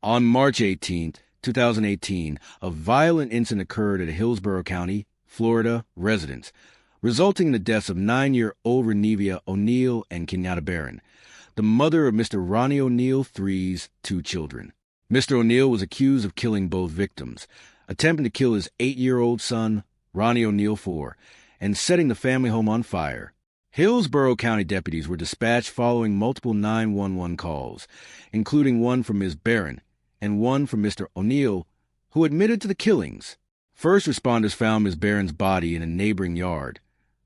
On March 18, 2018, a violent incident occurred at a Hillsborough County, Florida residence, resulting in the deaths of 9-year-old Ronnie O'Neal and Kenyatta Barron, the mother of Mr. Ronnie O'Neal III's 2 children. Mr. O'Neal was accused of killing both victims, attempting to kill his 8-year-old son, Ronnie O'Neal IV, and setting the family home on fire. Hillsborough County deputies were dispatched following multiple 911 calls, including one from Ms. Barron and one from Mr. O'Neal, who admitted to the killings. First responders found Ms. Barron's body in a neighboring yard,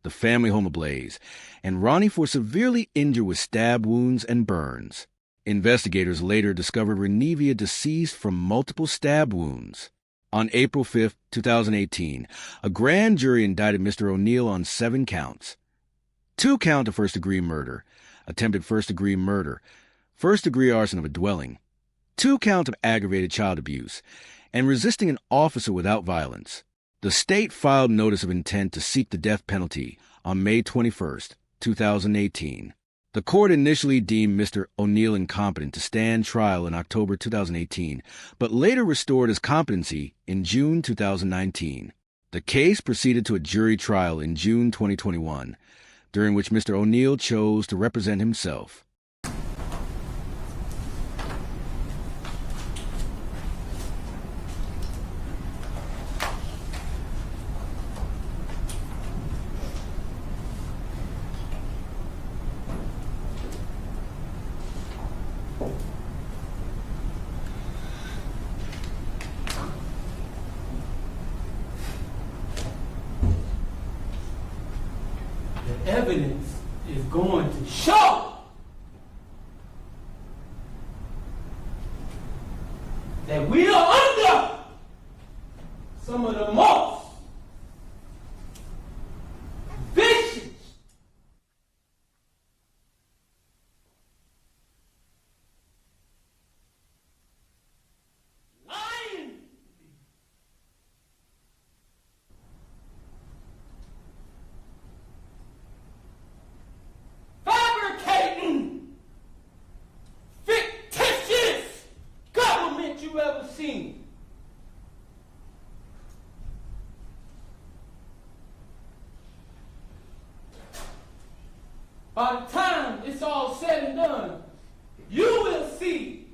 the family home ablaze, and Ronnie was severely injured with stab wounds and burns. Investigators later discovered Ronnie deceased from multiple stab wounds. On April 5, 2018, a grand jury indicted Mr. O'Neal on 7 counts. 2 count of first-degree murder, attempted first-degree murder, first-degree arson of a dwelling, 2 counts of aggravated child abuse, and resisting an officer without violence. The state filed notice of intent to seek the death penalty on May 21, 2018. The court initially deemed Mr. O'Neal incompetent to stand trial in October 2018, but later restored his competency in June 2019. The case proceeded to a jury trial in June 2021, during which Mr. O'Neal chose to represent himself. The evidence is going to show that we are under some of the most vicious, lying, fabricating, fictitious government you ever seen. By the time it's all said and done, you will see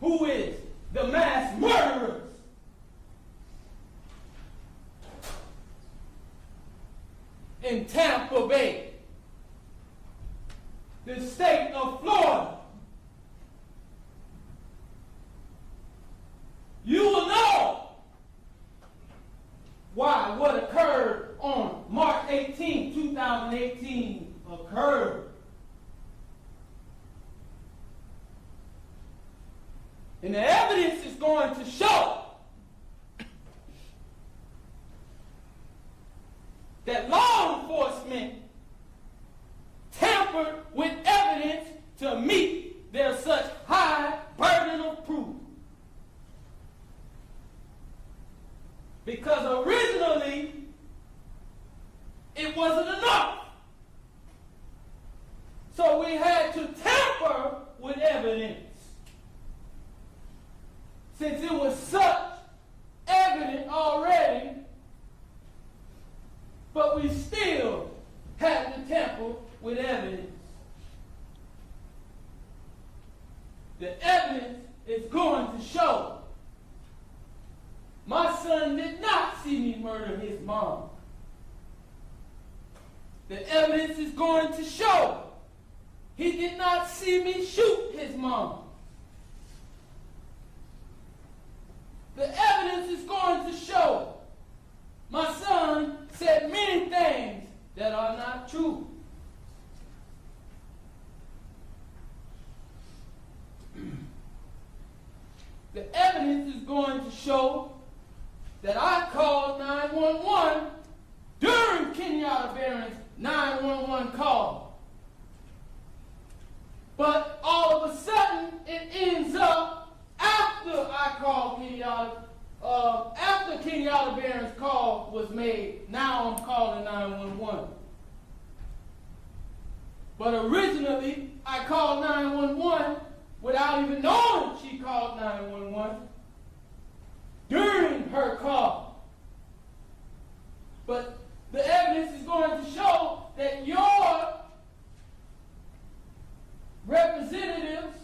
who is the mass murderers in Tampa Bay, the state of Florida. You will know why what occurred on March 18, 2018 occurred. And the evidence is going to show that law enforcement tampered with evidence to meet their such high burden of proof. Because originally, it wasn't enough. So we had to tamper with evidence. Since it was such evident already, but we still had to tamper with evidence. The evidence is going to show my son did not see me murder his mom. The evidence is going to show he did not see me shoot his mom. The evidence is going to show my son said many things that are not true. The evidence is going to show that I called 911 during Kenyatta Barron's 911 call. But all of a sudden, it ends up after I called Kenyatta, after Kenyatta Barron's call was made. Now I'm calling 911. But originally, I called 911 without even knowing she called 911 during her call. But the evidence is going to show that your representatives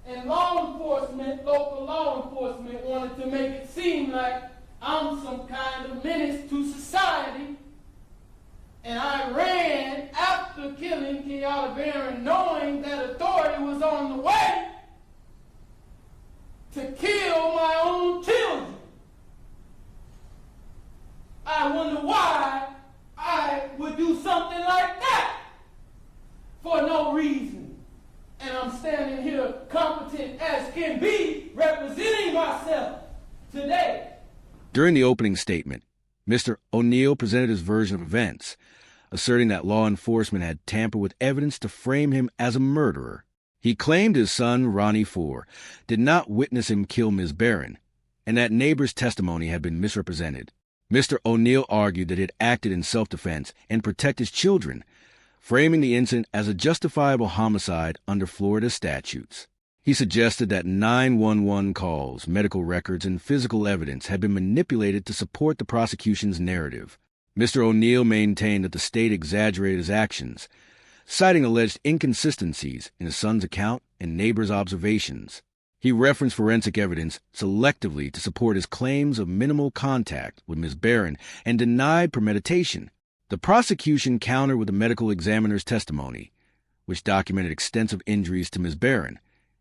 and law enforcement, local law enforcement, wanted to make it seem like I'm some kind of menace to society, and I ran after killing Kenyatta Barron knowing that authority was on the way to kill my own children. I wonder why I would do something like that for no reason. And I'm standing here competent as can be, representing myself today. During the opening statement, Mr. O'Neal presented his version of events, asserting that law enforcement had tampered with evidence to frame him as a murderer. He claimed his son, Ronnie IV, did not witness him kill Ms. Barron, and that neighbors' testimony had been misrepresented. Mr. O'Neal argued that he had acted in self-defense and protect his children, framing the incident as a justifiable homicide under Florida statutes. He suggested that 911 calls, medical records, and physical evidence had been manipulated to support the prosecution's narrative. Mr. O'Neal maintained that the state exaggerated his actions, citing alleged inconsistencies in his son's account and neighbors' observations. He referenced forensic evidence selectively to support his claims of minimal contact with Ms. Barron and denied premeditation. The prosecution countered with the medical examiner's testimony, which documented extensive injuries to Ms. Barron,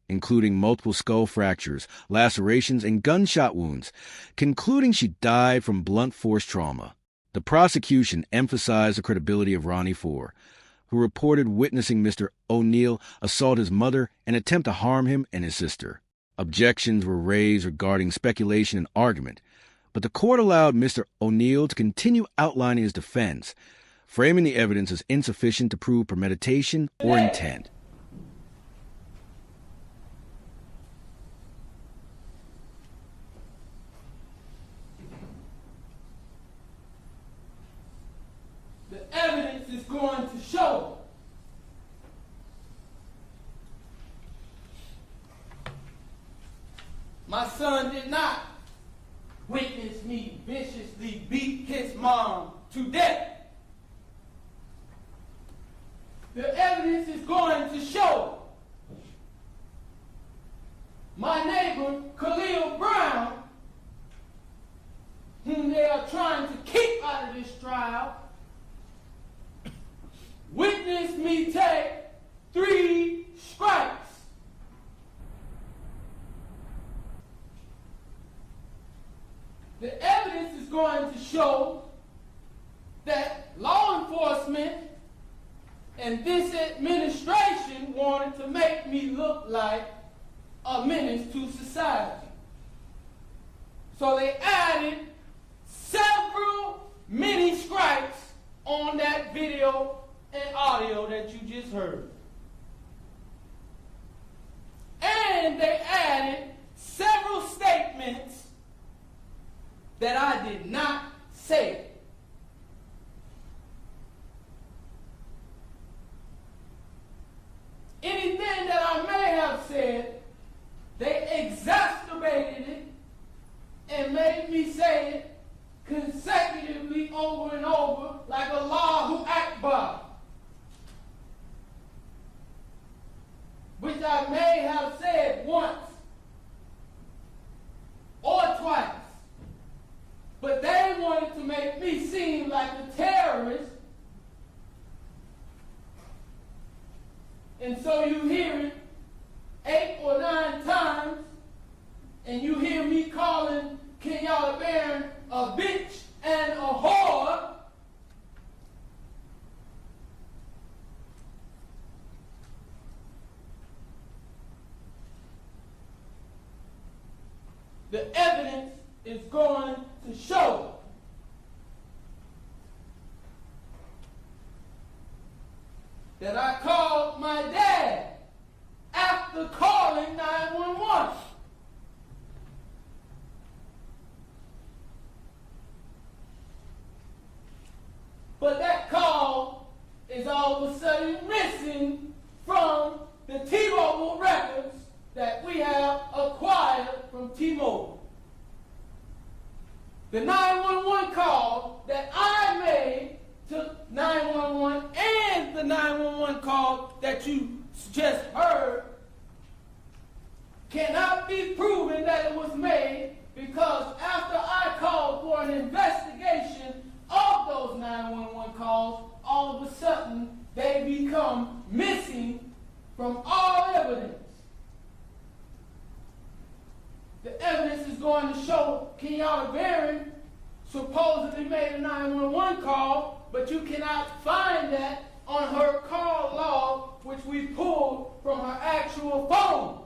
including multiple skull fractures, lacerations, and gunshot wounds, concluding she died from blunt force trauma. The prosecution emphasized the credibility of Ronnie IV, who reported witnessing Mr. O'Neal assault his mother and attempt to harm him and his sister. Objections were raised regarding speculation and argument, but the court allowed Mr. O'Neal to continue outlining his defense, framing the evidence as insufficient to prove premeditation or intent. The evidence is going to show my son did not witness me viciously beat his mom to death. The evidence is going to show my neighbor, Khalil Brown, whom they are trying to keep out of this trial, witnessed me take 3 strikes. The evidence is going to show that law enforcement and this administration wanted to make me look like a menace to society. So they added several mini strikes on that video and audio that you just heard. And they added several statements that I did not say. Anything that I may have said, they exacerbated it and made me say it consecutively over and over like Allahu Akbar, which I may have said once or twice. But they wanted to make me seem like a terrorist. And so you hear it 8 or 9 times, and you hear me calling Kenyatta Barron a bitch and a whore. The evidence is going to show that I called my dad after calling 911. But that call is all of a sudden missing from that we have acquired from T-Mobile. The 911 call that I made to 911 and the 911 call that you just heard cannot be proven that it was made, because after I called for an investigation of those 911 calls, all of a sudden they become missing from all evidence. The evidence is going to show Kenyatta Barron supposedly made a 911 call, but you cannot find that on her call log, which we pulled from her actual phone.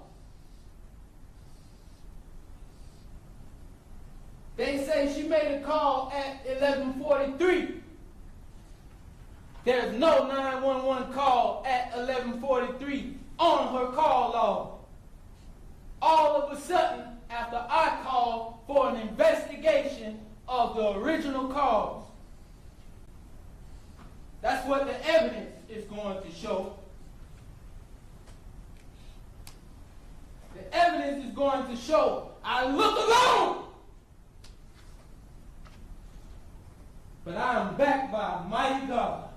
They say she made a call at 11:43. There's no 911 call at 11:43 on her call log. All of a sudden, after I called for an investigation of the original cause. That's what the evidence is going to show. The evidence is going to show I look alone, but I am backed by a mighty God.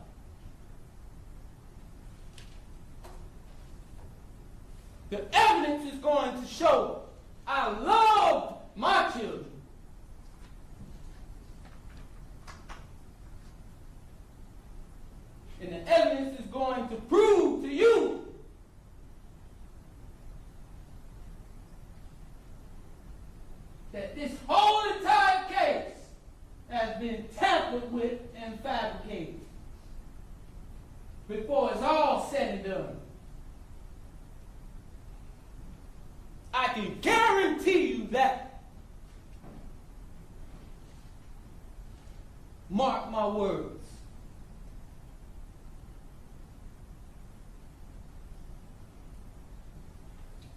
The evidence is going to show I love my children. And the evidence is going to prove to you that this whole entire case has been tampered with and fabricated before it's all said and done. I can guarantee you that. Mark my words.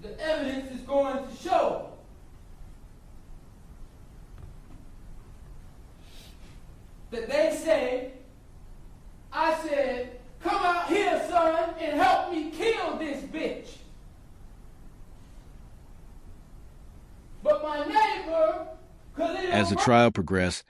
The evidence is going to show that they say, I said, come out here, son, and help me kill this bitch. But my neighbor, as the trial progressed,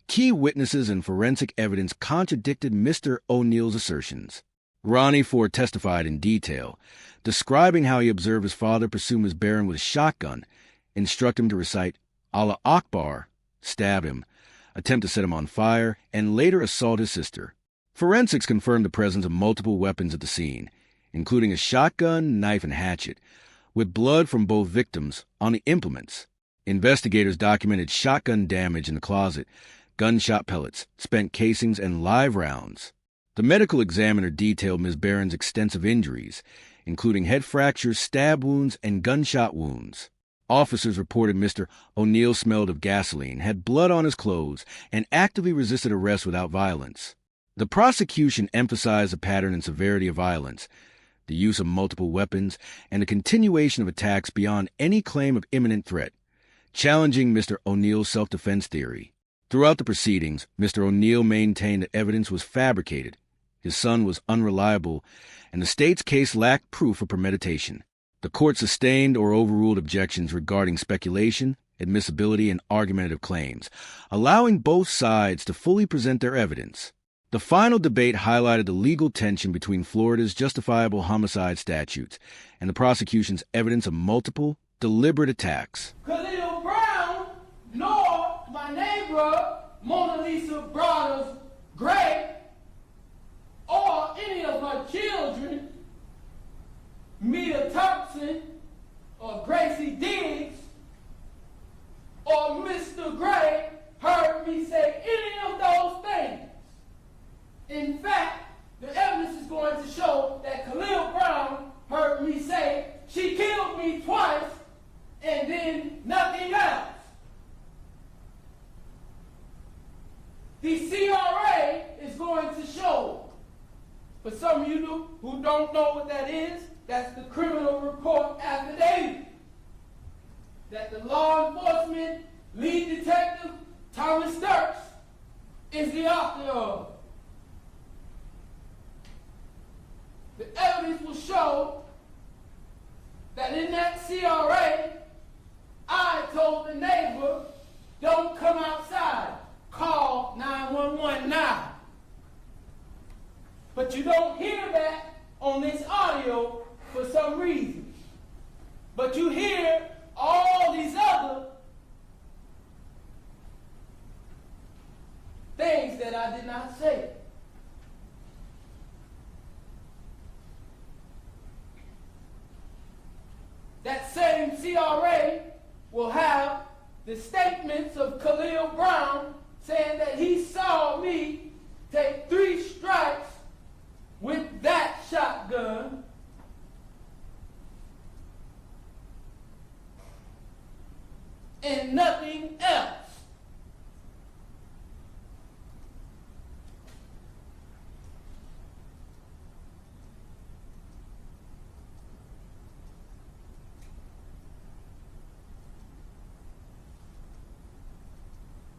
key witnesses and forensic evidence contradicted Mr. O'Neal's assertions. Ronnie IV testified in detail, describing how he observed his father pursue Ms. Barron with a shotgun, instruct him to recite Allah Akbar, stab him, attempt to set him on fire, and later assault his sister. Forensics confirmed the presence of multiple weapons at the scene, including a shotgun, knife, and hatchet, with blood from both victims on the implements. Investigators documented shotgun damage in the closet, gunshot pellets, spent casings, and live rounds. The medical examiner detailed Ms. Barron's extensive injuries, including head fractures, stab wounds, and gunshot wounds. Officers reported Mr. O'Neal smelled of gasoline, had blood on his clothes, and actively resisted arrest without violence. The prosecution emphasized the pattern and severity of violence, the use of multiple weapons, and the continuation of attacks beyond any claim of imminent threat, challenging Mr. O'Neal's self-defense theory. Throughout the proceedings, Mr. O'Neal maintained that evidence was fabricated, his son was unreliable, and the state's case lacked proof of premeditation. The court sustained or overruled objections regarding speculation, admissibility, and argumentative claims, allowing both sides to fully present their evidence. The final debate highlighted the legal tension between Florida's justifiable homicide statutes and the prosecution's evidence of multiple, deliberate attacks. Khalil Brown, nor my neighbor, Mona Lisa Brothers Gray, or any of her children, Mia Thompson, or Gracie Diggs, or Mr. Gray, heard me say any of those things. In fact, the evidence is going to show that Khalil Brown heard me say, she killed me twice, and then nothing else. The CRA is going to show, for some of you who don't know what that is, that's the criminal report affidavit that the law enforcement lead detective Thomas Sturks is the author of. The evidence will show that in that CRA, I told the neighbor, don't come outside, call 911 now. But you don't hear that on this audio for some reason. But you hear all these other things that I did not say. That same CRA will have the statements of Khalil Brown saying that he saw me take 3 strikes with that shotgun and nothing else.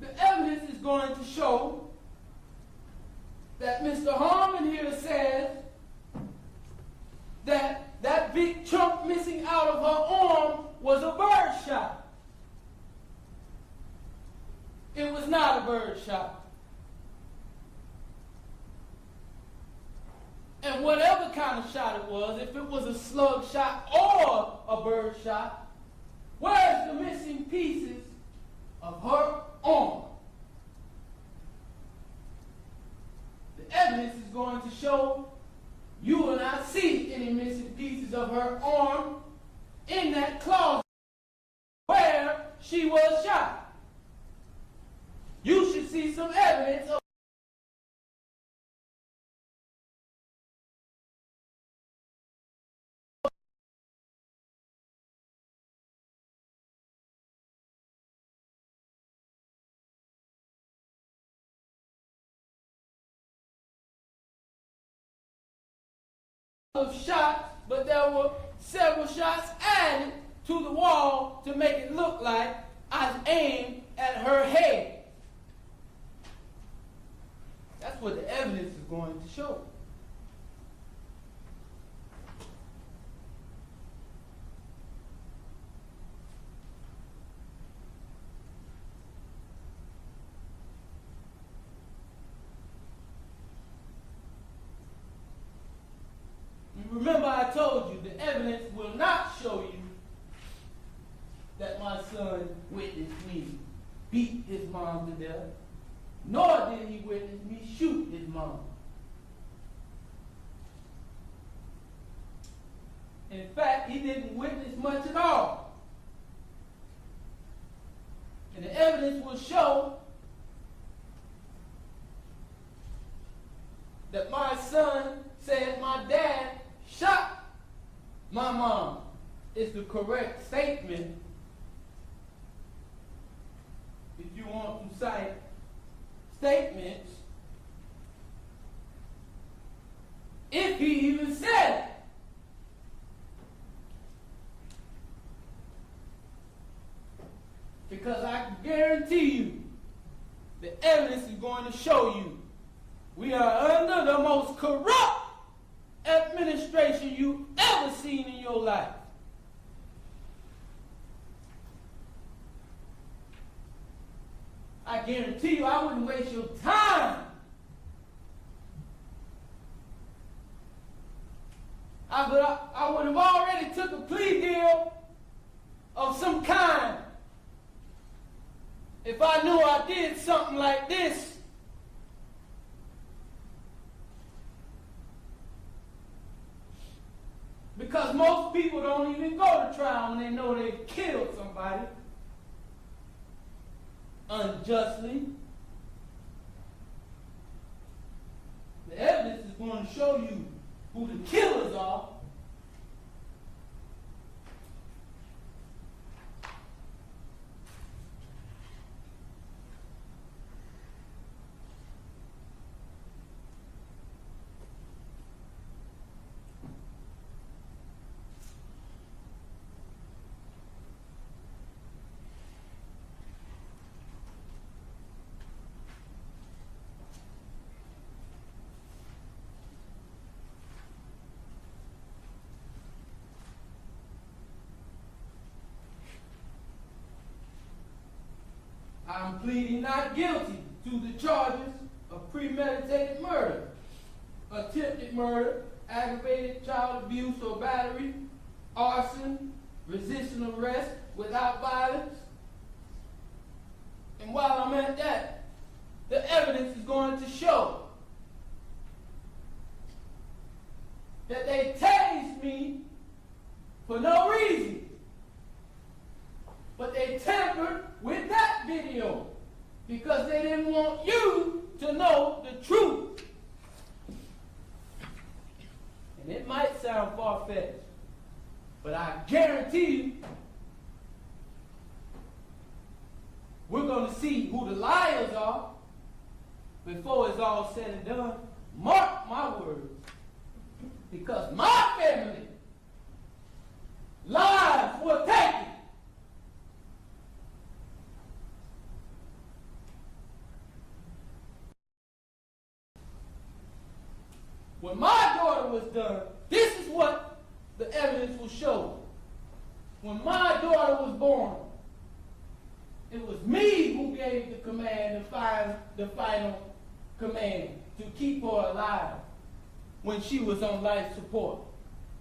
The evidence is going to show that Mr. Harmon here says that that big chunk missing out of her arm was a bird shot. It was not a bird shot. And whatever kind of shot it was, if it was a slug shot or a bird shot, where's the missing pieces of her arm? The evidence is going to show you will not see any missing pieces of her arm in that closet where she was shot. You should see some evidence of shots, but there were several shots added to the wall to make it look like I aimed at her head. That's what the evidence is going to show. Remember, I told you the evidence will not show you that my son witnessed me beat his mom to death, nor did he witness me shoot his mom. In fact, he didn't witness much at all. And the evidence will show that my son said my dad shot my mom. Is the correct statement if you want to cite statements, if he even said it. Because I can guarantee you the evidence is going to show you we are under the most corrupt administration you've ever seen in your life. I guarantee you I wouldn't waste your time. I would have already took a plea deal of some kind if I knew I did something like this. Because most people don't even go to trial when they know they've killed somebody unjustly. The evidence is going to show you who the killers are. I'm pleading not guilty to the charges of premeditated murder, attempted murder, aggravated child abuse or battery, arson, resisting arrest without violence. And while I'm at that, the evidence is going to show that they tased me for no reason. But they tampered with that video because they didn't want you to know the truth. And it might sound far-fetched, but I guarantee you, we're going to see who the liars are before it's all said and done. Mark my words. Because my family lives were taken. When my daughter was done, this is what the evidence will show. When my daughter was born, it was me who gave the command, the final command to keep her alive when she was on life support.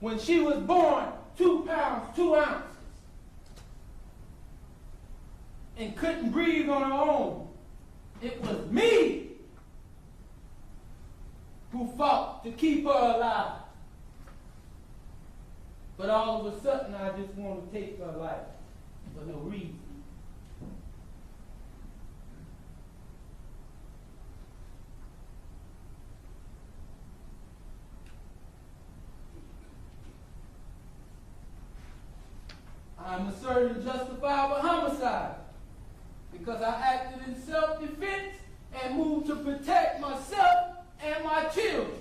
When she was born, 2 pounds, 2 ounces, and couldn't breathe on her own, it was me who fought to keep her alive. But all of a sudden, I just want to take her life for no reason. I'm asserting justifiable homicide because I acted in self-defense and moved to protect myself and my children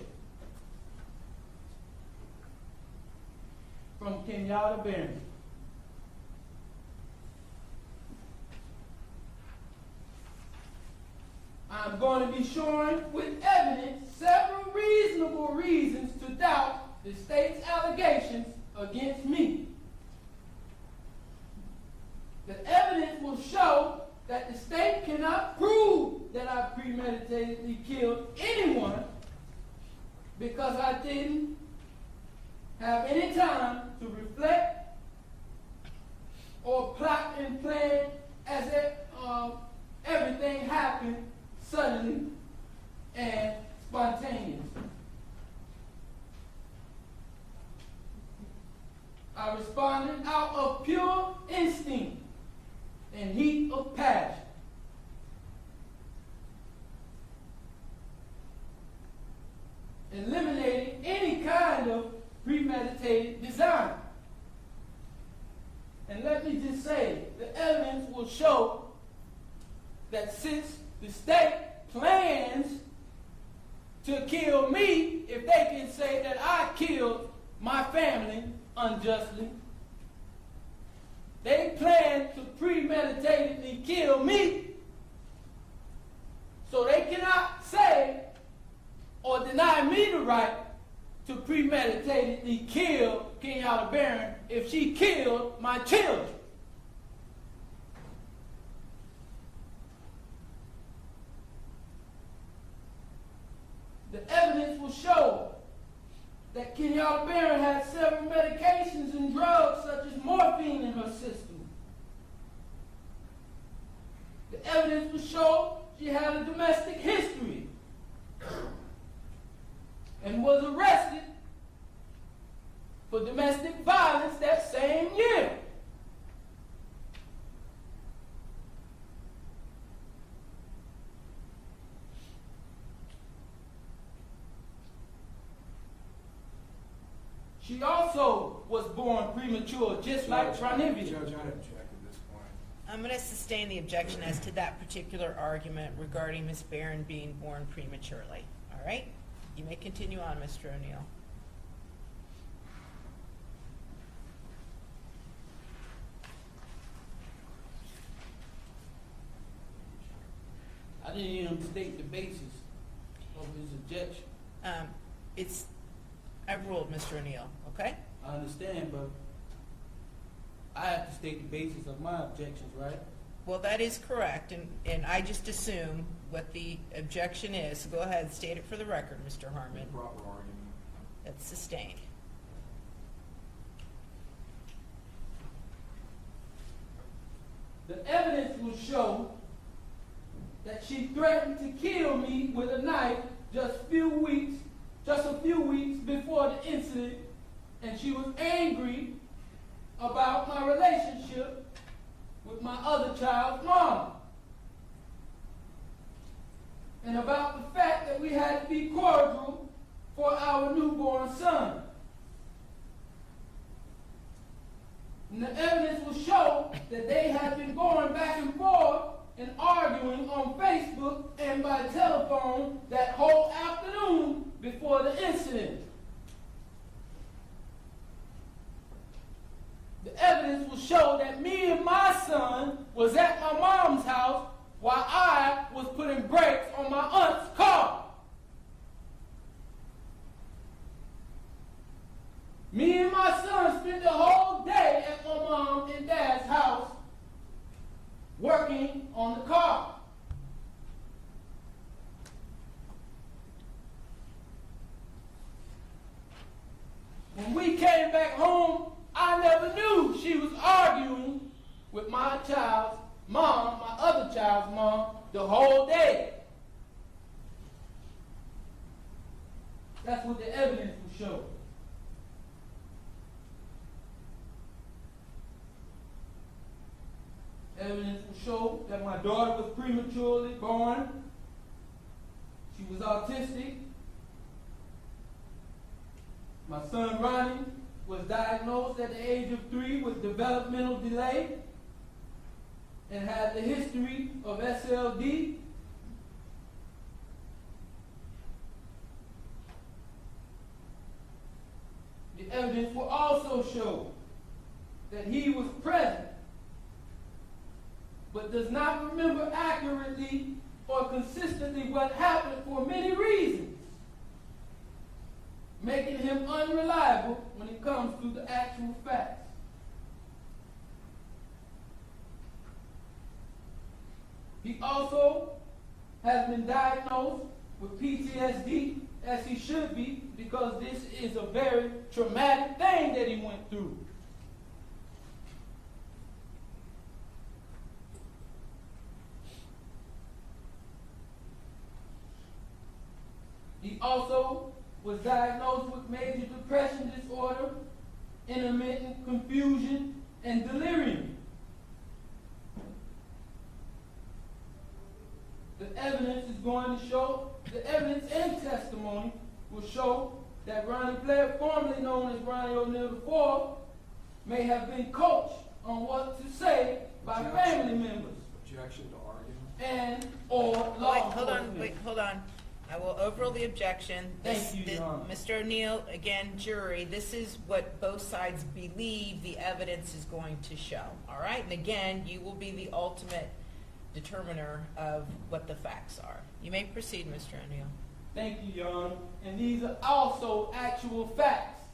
from Kenyatta Barron. I'm going to be showing with evidence several reasonable reasons to doubt the state's allegations against me. The evidence will show that the state cannot prove that I premeditatedly killed anyone because I didn't have any time to reflect or plot and plan as if everything happened suddenly and spontaneously. I responded out of pure instinct and heat of passion. Eliminating any kind of premeditated design. And let me just say, the evidence will show that since the state plans to kill me, if they can say that I killed my family unjustly, they plan to premeditatedly kill me, so they cannot say or deny me the right to premeditatedly kill Kenyatta Barron if she killed my children. The evidence will show that Kenyatta Barron had several medications and drugs such as morphine in her system. The evidence will show she had a domestic history and was arrested for domestic violence that same year. She also was born premature, just like Trinivia. Judge, I object at this point. I'm going to sustain the objection as to that particular argument regarding Ms. Barron being born prematurely. All right? You may continue on, Mr. O'Neal. I didn't even state the basis of his objection. I've ruled, Mr. O'Neal, okay? I understand, but I have to state the basis of my objections, right? Well, that is correct, and I just assume what the objection is. So go ahead and state it for the record, Mr. Harmon. Proper argument. That's sustained. The evidence will show that she threatened to kill me with a knife just a few weeks before the incident, and she was angry about my relationship with my other child's mom, and about the fact that we had to be cordial for our newborn son. And the evidence will show that they have been going back and forth and arguing on Facebook and by telephone that whole afternoon before the incident. The evidence will show that me and my son was at my mom's house while I was putting brakes on my aunt's car. Me and my son spent the whole day at my mom and dad's house working on the car. When we came back home, I never knew she was arguing with my child's mom, my other child's mom, the whole day. That's what the evidence will show. Evidence will show that my daughter was prematurely born. She was autistic. My son Ronnie was diagnosed at the age of 3 with developmental delay and had the history of SLD. The evidence will also show that he was present but does not remember accurately or consistently what happened for many reasons, making him unreliable when it comes to the actual facts. He also has been diagnosed with PTSD, as he should be, because this is a very traumatic thing that he went through. He also was diagnosed with major depression disorder, intermittent confusion, and delirium. The evidence is going to show, the evidence and testimony will show that Ronnie Blair, formerly known as Ronnie O'Neal IV, may have been coached on what to say by family members. Objection to argument. And or law enforcement. Hold on. I will overrule the objection. Thank you, Your Honor. Mr. O'Neal, again, jury, this is what both sides believe the evidence is going to show. All right? And again, you will be the ultimate determiner of what the facts are. You may proceed, Mr. O'Neal. Thank you, Your Honor. And these are also actual facts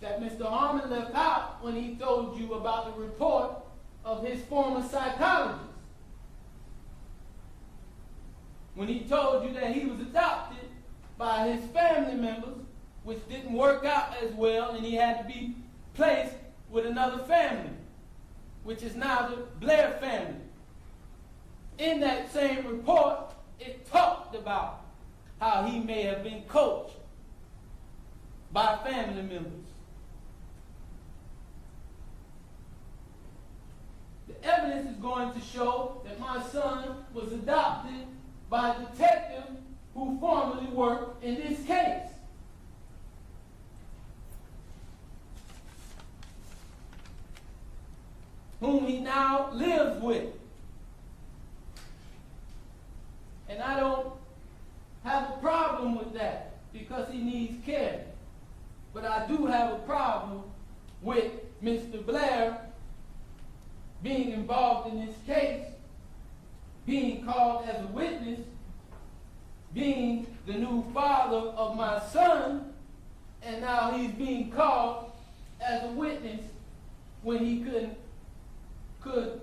that Mr. Harmon left out when he told you about the report of his former psychologist. When he told you that he was adopted by his family members, which didn't work out as well, and he had to be placed with another family, which is now the Blair family. In that same report, it talked about how he may have been coached by family members. The evidence is going to show that my son was adopted by a detective who formerly worked in this case. Whom he now lives with. And I don't have a problem with that because he needs care. But I do have a problem with Mr. Blair being involved in this case, being called as a witness, being the new father of my son, and now he's being called as a witness when he could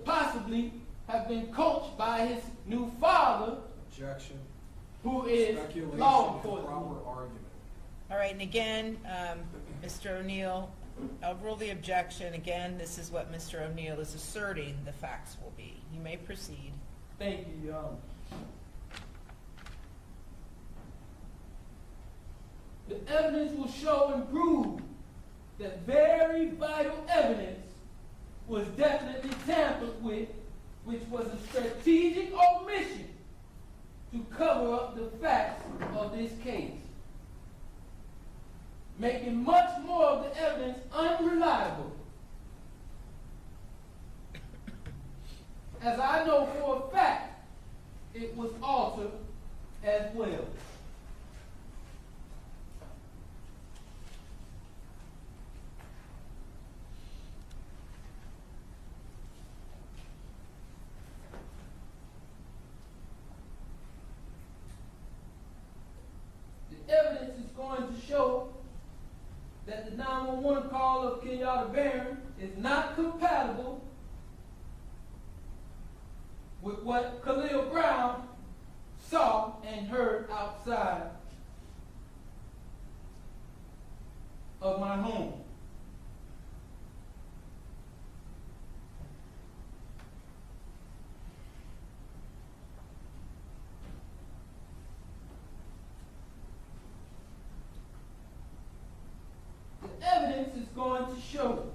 possibly possibly have been coached by his new father, Objection. who is Speculation law and enforcement. proper argument. All right, and again, Mr. O'Neal, I'll rule the objection. Again, this is what Mr. O'Neal is asserting the facts will be. You may proceed. Thank you, Your Honor. The evidence will show and prove that very vital evidence was definitely tampered with, which was a strategic omission to cover up the facts of this case, making much more of the evidence unreliable. As I know for a fact, it was altered as well. The evidence is going to show that the 911 call of Kenyatta Barron is not compatible with what Khalil Brown saw and heard outside of my home. The evidence is going to show,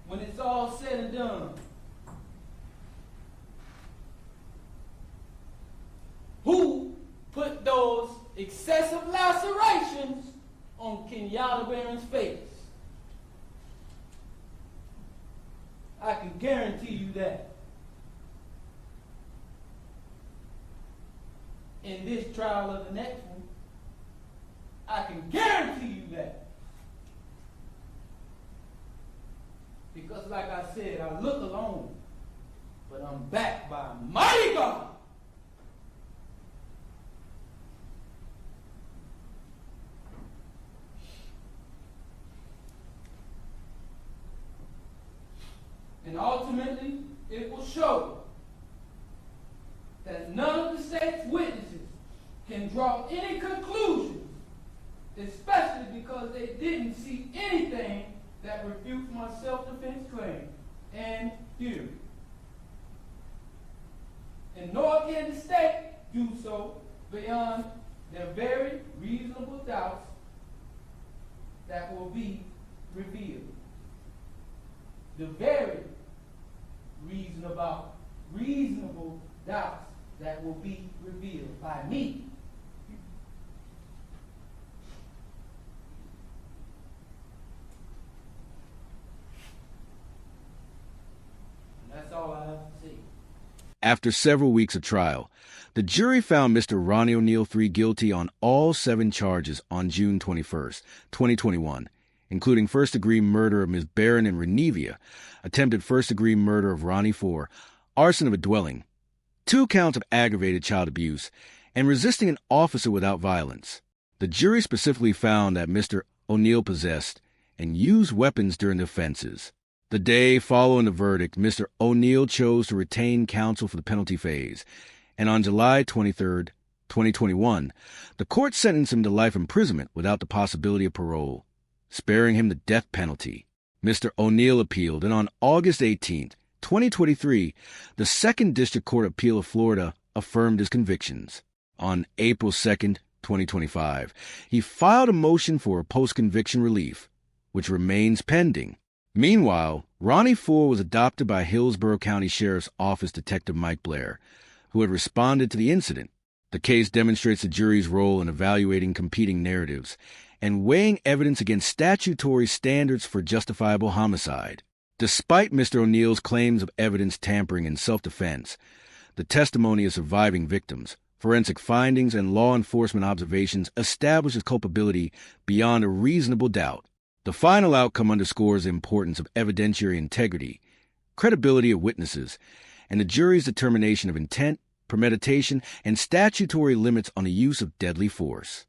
when it's all said and done, who put those excessive lacerations on Kenyatta Barron's face. I can guarantee you that. In this trial or the next one, I can guarantee you that. Because like I said, I look alone, but I'm backed by a mighty God. And ultimately, it will show that none of the state's witnesses can draw any conclusions, especially because they didn't see anything that refutes my self-defense claim and theory. And nor can the state do so beyond their very reasonable doubts that will be revealed. The very reasonable doubts that will be revealed by me. And that's all I have to say. After several weeks of trial, the jury found Mr. Ronnie O'Neal III guilty on all 7 charges on June 21st, 2021, including first-degree murder of Ms. Barron in Renevia, attempted first-degree murder of Ronnie IV, arson of a dwelling, 2 counts of aggravated child abuse, and resisting an officer without violence. The jury specifically found that Mr. O'Neal possessed and used weapons during the offenses. The day following the verdict, Mr. O'Neal chose to retain counsel for the penalty phase, and on July 23, 2021, the court sentenced him to life imprisonment without the possibility of parole, sparing him the death penalty. Mr. O'Neal appealed, and on August 18, 2023, the 2nd District Court of Appeal of Florida affirmed his convictions. On April 2, 2025, he filed a motion for a post-conviction relief, which remains pending. Meanwhile, Ronnie IV was adopted by Hillsborough County Sheriff's Office Detective Mike Blair, who had responded to the incident. The case demonstrates the jury's role in evaluating competing narratives and weighing evidence against statutory standards for justifiable homicide. Despite Mr. O'Neal's claims of evidence tampering in self-defense, the testimony of surviving victims, forensic findings, and law enforcement observations establish his culpability beyond a reasonable doubt. The final outcome underscores the importance of evidentiary integrity, credibility of witnesses, and the jury's determination of intent, premeditation, and statutory limits on the use of deadly force.